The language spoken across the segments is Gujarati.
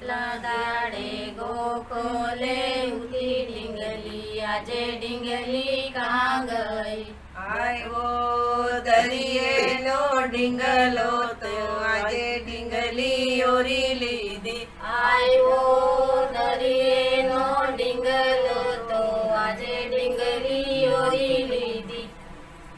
દાડે ગોખોલે ઉતી ડીંગલી, આજે ડીંગલી કાં ગઈ? આવ્યો દરિયેનો ડીંગલો તો આજે ડીંગલી ઓરી લીધી. આવ્યો દરિયેનો ડીંગલો તો આજે ડીંગલી ઓરી લીધી.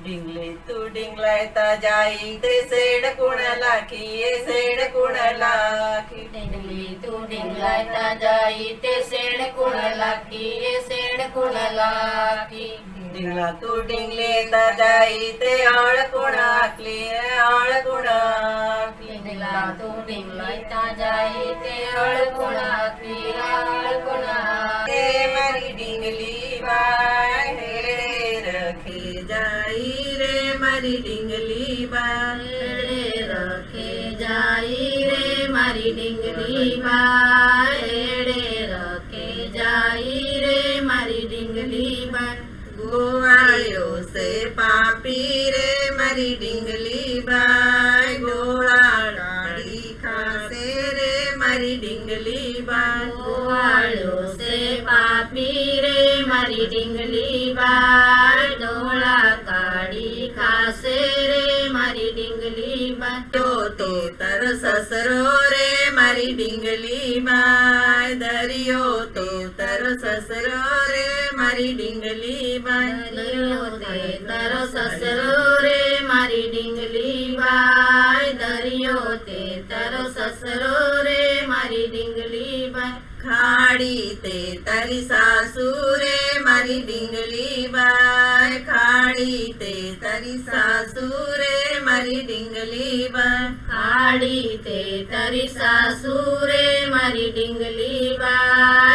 ડીંગલી તું ડીંગલાયતા જાય તે શેડ કુણ લાખી, એ શેડ કુણ લાખી. ડીંગલી તું ડીંગલાયતા જાય તે શેડ કુણ લાખી, એ શેડ કુણ લાખી. ડીંગલા તું ડીંગલેતા જાય તે આળ કુણ આખલી, એ આળ કુણ આખલી. ડીંગલા તું ડીંગલાયતા જાય તે અળ કુણ આખલી, આળ કુણ આખલી. એ મારી ડીંગલી બાઈ હેડે રખે જાય રે, મારી ડીંગલી બાઈ હેડે રખે જાય રે, મારી ડીંગલી બાઈ હેડે રખે જાય રે, મારી ડીંગલી બાઈ. ગોવાળ્યો છે પાપી રે, મારી ડીંગલી બાઈ ગોળા કાઢી ખાશે રે, મારી ડીંગલી બાઈ. ગોવાળ્યો છે પાપી રે, મારી ડીંગલી બાઈ ડોળા કાઢી ખાશે રે, મારી ડીંગલી બાઈ. તો તારો સસરો રે, મારી ડીંગલી બાઈ દરિયો તો તારો સસરો રે, મારી ડીંગલી બાઈ. દરિયો તે તારો સસરો રે, મારી ડીંગલી બાઈ દરિયો તે તારો સસરો રે, મારી ડીંગલી બાઈ. ખાડી તે તારી સાસુ રે, મારી ડીંગલી બાઈ ખાડી તે તારી સાસુ રે, મારી ડીંગલી બાઈ. ખાડી તે તારી સાસુ રે, મારી ડીંગલી બાઈ